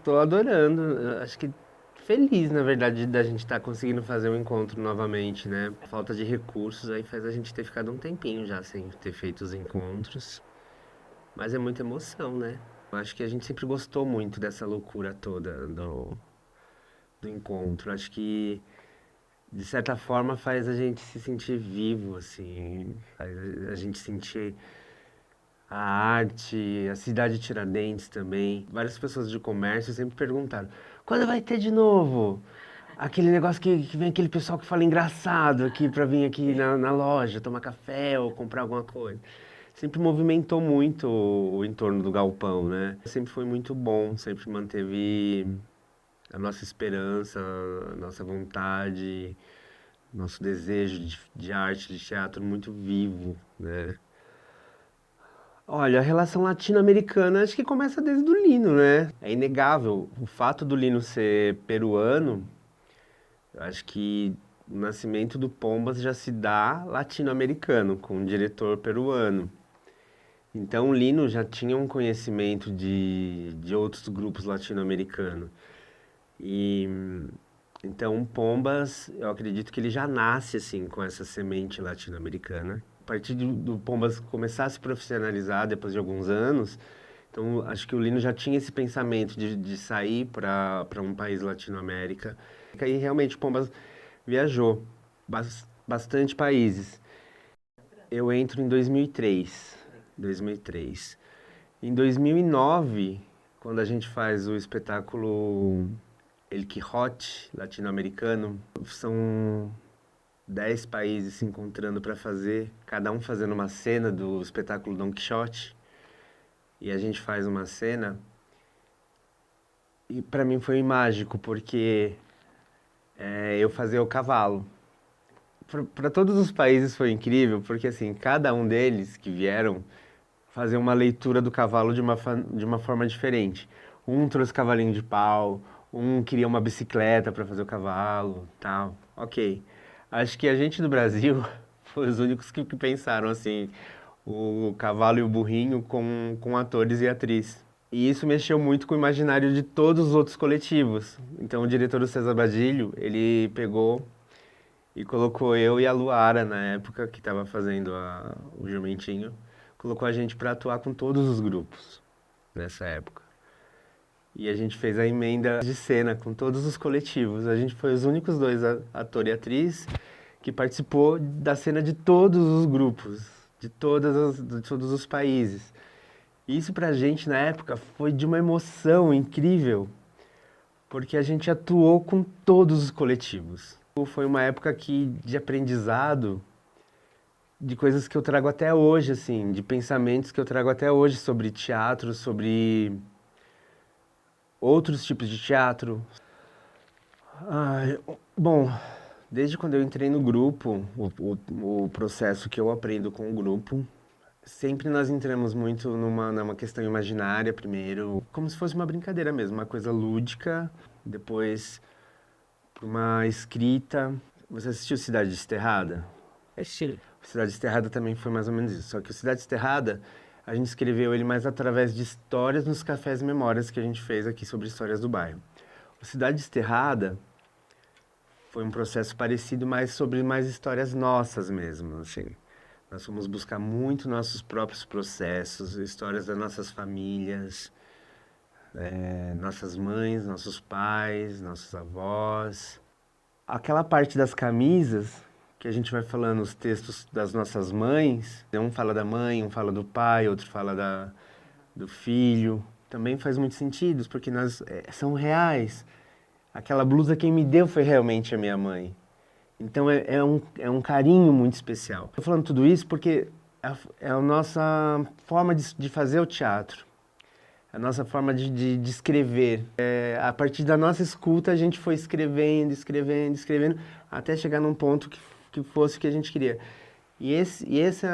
Tô adorando, eu acho que feliz, na verdade, da gente estar conseguindo fazer o encontro novamente, né? Falta de recursos aí faz a gente ter ficado um tempinho já sem ter feito os encontros, mas é muita emoção, né? Eu acho que a gente sempre gostou muito dessa loucura toda do encontro. Acho que, de certa forma, faz a gente se sentir vivo, assim, faz a gente sentir a arte, a cidade de Tiradentes também. Várias pessoas de comércio sempre perguntaram: quando vai ter de novo? Aquele negócio que vem aquele pessoal que fala engraçado aqui pra vir aqui na loja tomar café ou comprar alguma coisa. Sempre movimentou muito o entorno do galpão, né? Sempre foi muito bom, sempre manteve a nossa esperança, a nossa vontade, nosso desejo de arte, de teatro muito vivo, né? Olha, a relação latino-americana acho que começa desde o Lino, né? É inegável. O fato do Lino ser peruano, eu acho que o nascimento do Pombas já se dá latino-americano, com um diretor peruano. Então o Lino já tinha um conhecimento de outros grupos latino-americanos. E então o Pombas, eu acredito que ele já nasce assim com essa semente latino-americana. A partir do Pombas começar a se profissionalizar depois de alguns anos, então acho que o Lino já tinha esse pensamento de sair para um país latino-américa. E aí realmente o Pombas viajou bastante países. Eu entro em 2003. 2003. Em 2009, quando a gente faz o espetáculo El Quijote latino-americano, são 10 países se encontrando para fazer, cada um fazendo uma cena do espetáculo Don Quixote. E a gente faz uma cena e para mim foi mágico, porque eu fazia o cavalo. Para todos os países foi incrível, porque assim, cada um deles que vieram fazer uma leitura do cavalo de uma forma diferente. Um trouxe cavalinho de pau, um queria uma bicicleta para fazer o cavalo, tal. Ok. Acho que a gente do Brasil foi os únicos que pensaram assim, o cavalo e o burrinho com atores e atriz. E isso mexeu muito com o imaginário de todos os outros coletivos. Então o diretor o César Badilho, ele pegou e colocou eu e a Luara, na época, que estava fazendo o Jumentinho, colocou a gente para atuar com todos os grupos nessa época. E a gente fez a emenda de cena com todos os coletivos. A gente foi os únicos dois, ator e atriz, que participou da cena de todos os grupos, de todos os países. E isso pra gente na época foi de uma emoção incrível, porque a gente atuou com todos os coletivos. Foi uma época de aprendizado, de coisas que eu trago até hoje, assim, de pensamentos que eu trago até hoje sobre teatro, sobre outros tipos de teatro. Ai, bom, desde quando eu entrei no grupo, o processo que eu aprendo com o grupo, sempre nós entramos muito numa questão imaginária primeiro, como se fosse uma brincadeira mesmo, uma coisa lúdica, depois uma escrita. Você assistiu Cidade Desterrada? Estilo. Cidade Desterrada também foi mais ou menos isso. Só que o Cidade Desterrada, a gente escreveu ele mais através de histórias nos cafés e memórias que a gente fez aqui sobre histórias do bairro. O Cidade Desterrada foi um processo parecido, mas sobre mais histórias nossas mesmo, assim. Nós fomos buscar muito nossos próprios processos, histórias das nossas famílias, nossas mães, nossos pais, nossos avós. Aquela parte das camisas, que a gente vai falando os textos das nossas mães, um fala da mãe, um fala do pai, outro fala do filho, também faz muito sentido, porque são reais. Aquela blusa quem me deu foi realmente a minha mãe. Então é um carinho muito especial. Estou falando tudo isso porque é a nossa forma de fazer o teatro, a nossa forma de escrever. A partir da nossa escuta, a gente foi escrevendo, escrevendo, escrevendo, até chegar num ponto que fosse o que a gente queria. E essa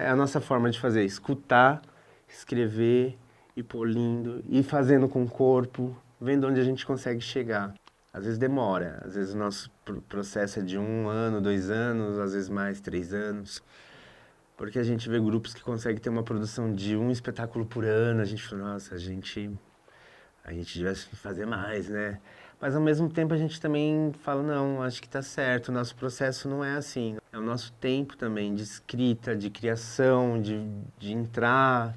é a nossa forma de fazer, escutar, escrever, ir polindo, ir fazendo com o corpo, vendo onde a gente consegue chegar. Às vezes demora, às vezes o nosso processo é de 1 ano, 2 anos, às vezes mais, 3 anos. Porque a gente vê grupos que conseguem ter uma produção de um espetáculo por ano, a gente fala, nossa, a gente tivesse que fazer mais, né? Mas ao mesmo tempo a gente também fala, não, acho que tá certo, o nosso processo não é assim. É o nosso tempo também de escrita, de criação, de entrar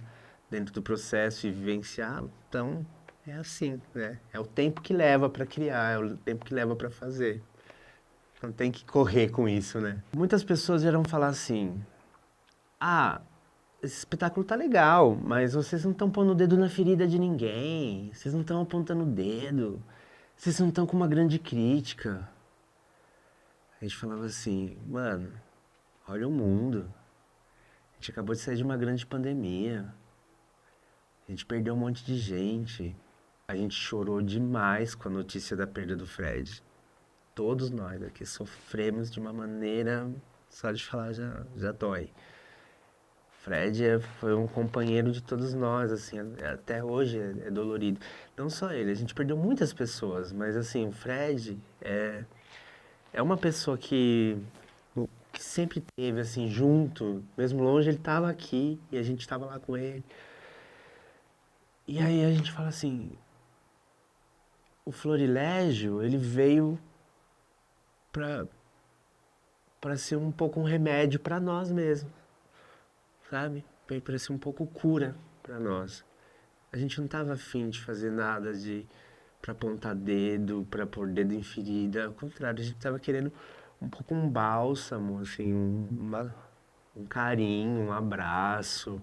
dentro do processo e vivenciá-lo. Então, é assim, né? É o tempo que leva para criar, é o tempo que leva para fazer. Não tem que correr com isso, né? Muitas pessoas já vão falar assim, ah, esse espetáculo tá legal, mas vocês não estão pondo o dedo na ferida de ninguém, vocês não estão apontando o dedo, vocês não estão com uma grande crítica. A gente falava assim, mano, olha o mundo. A gente acabou de sair de uma grande pandemia. A gente perdeu um monte de gente. A gente chorou demais com a notícia da perda do Fred. Todos nós aqui sofremos de uma maneira, só de falar já dói. Fred foi um companheiro de todos nós, assim, até hoje é dolorido. Não só ele, a gente perdeu muitas pessoas, mas assim, o Fred é uma pessoa que sempre teve, assim, junto, mesmo longe, ele estava aqui e a gente estava lá com ele. E aí a gente fala assim, o Florilégio, ele veio pra, pra ser um pouco um remédio pra nós mesmos, sabe? Veio pra ser um pouco cura pra nós. A gente não tava afim de fazer nada pra apontar dedo, pra pôr dedo em ferida. Ao contrário, a gente tava querendo um pouco um bálsamo, assim, um carinho, um abraço.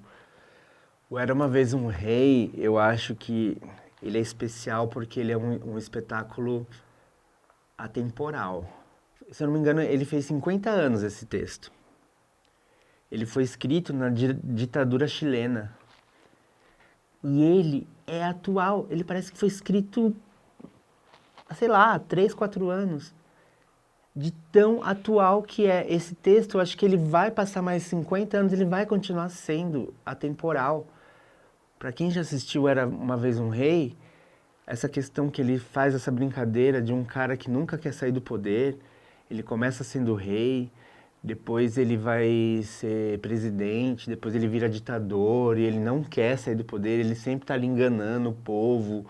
O Era Uma Vez um Rei, eu acho que ele é especial porque ele é um espetáculo atemporal. Se eu não me engano, ele fez 50 anos esse texto. Ele foi escrito na ditadura chilena. E ele é atual. Ele parece que foi escrito, sei lá, há 3, 4 anos. De tão atual que é esse texto, eu acho que ele vai passar mais 50 anos, ele vai continuar sendo atemporal. Para quem já assistiu Era Uma Vez um Rei, essa questão que ele faz essa brincadeira de um cara que nunca quer sair do poder, ele começa sendo rei, depois ele vai ser presidente, depois ele vira ditador e ele não quer sair do poder, ele sempre está ali enganando o povo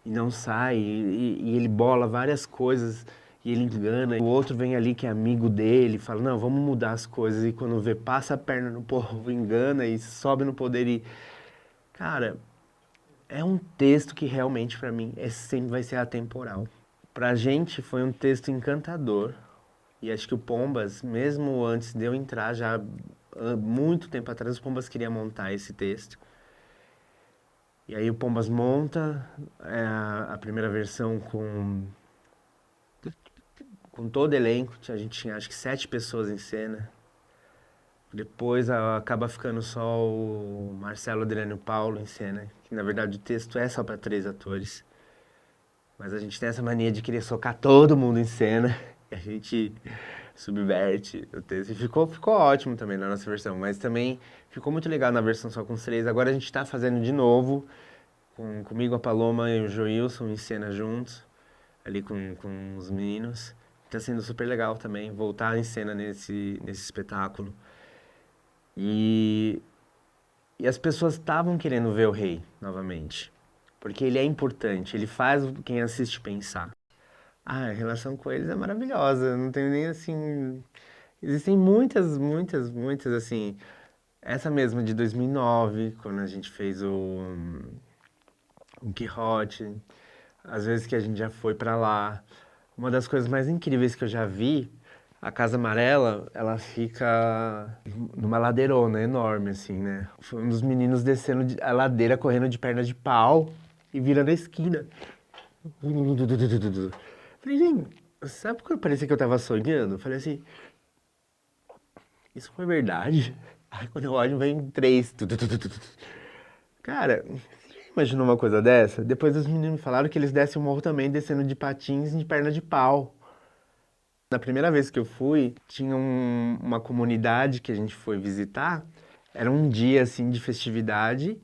e não sai, e ele bola várias coisas e ele engana. O outro vem ali que é amigo dele, fala, não, vamos mudar as coisas, e quando vê, passa a perna no povo, engana e sobe no poder e... Cara, é um texto que realmente pra mim sempre vai ser atemporal. Pra gente foi um texto encantador. E acho que o Pombas, mesmo antes de eu entrar, já há muito tempo atrás, o Pombas queria montar esse texto. E aí o Pombas monta a primeira versão com todo elenco. A gente tinha acho que 7 pessoas em cena. Depois acaba ficando só o Marcelo, Adriano e o Paulo em cena. Que na verdade o texto é só para 3 atores. Mas a gente tem essa mania de querer socar todo mundo em cena. E a gente subverte o texto. E ficou ótimo também na nossa versão. Mas também ficou muito legal na versão só com os 3. Agora a gente tá fazendo de novo. Comigo, a Paloma e o Joilson em cena juntos. Ali com os meninos. Tá sendo super legal também voltar em cena nesse espetáculo. E as pessoas estavam querendo ver o rei novamente. Porque ele é importante, ele faz quem assiste pensar. Ah, a relação com eles é maravilhosa, não tenho nem assim. Existem muitas, assim. Essa mesma de 2009, quando a gente fez o Quixote, às vezes que a gente já foi pra lá. Uma das coisas mais incríveis que eu já vi, a Casa Amarela, ela fica numa ladeirona enorme, assim, né? Foi um dos meninos descendo a ladeira, correndo de perna de pau e virando a esquina. Falei, gente, sabe quando parecia que eu tava sonhando? Falei assim, isso foi verdade? Aí quando eu olho, vem 3. Cara, você imaginou uma coisa dessa? Depois os meninos me falaram que eles descem o morro também, descendo de patins e de perna de pau. Na primeira vez que eu fui, tinha uma comunidade que a gente foi visitar. Era um dia, assim, de festividade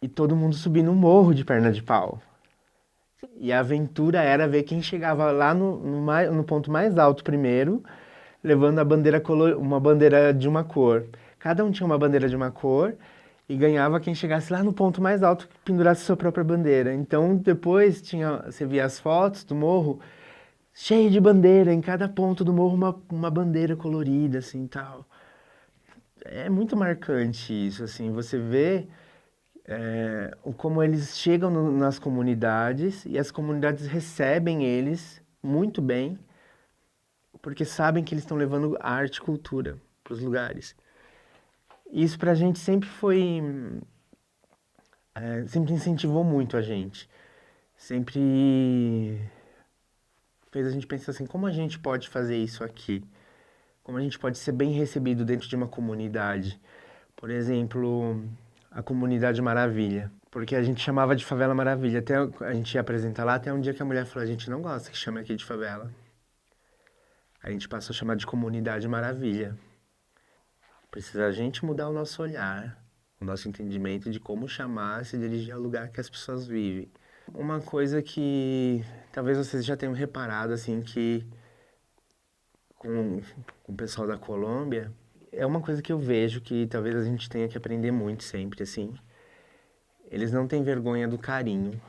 e todo mundo subindo um morro de perna de pau. E a aventura era ver quem chegava lá no ponto mais alto primeiro, levando a bandeira uma bandeira de uma cor. Cada um tinha uma bandeira de uma cor e ganhava quem chegasse lá no ponto mais alto que pendurasse sua própria bandeira. Então depois você via as fotos do morro cheio de bandeira, em cada ponto do morro uma bandeira colorida, assim, tal. É muito marcante isso, assim, você vê como eles chegam nas comunidades e as comunidades recebem eles muito bem, porque sabem que eles estão levando arte e cultura para os lugares. Isso pra gente sempre foi, sempre incentivou muito a gente. Sempre fez a gente pensar assim, como a gente pode fazer isso aqui? Como a gente pode ser bem recebido dentro de uma comunidade? Por exemplo, a comunidade Maravilha. Porque a gente chamava de Favela Maravilha. Até a gente ia apresentar lá, até um dia que a mulher falou, a gente não gosta que chame aqui de favela. A gente passou a chamar de Comunidade Maravilha. Precisa a gente mudar o nosso olhar, o nosso entendimento de como chamar, se dirigir ao lugar que as pessoas vivem. Uma coisa que talvez vocês já tenham reparado, assim, que com o pessoal da Colômbia, é uma coisa que eu vejo que talvez a gente tenha que aprender muito sempre, assim. Eles não têm vergonha do carinho.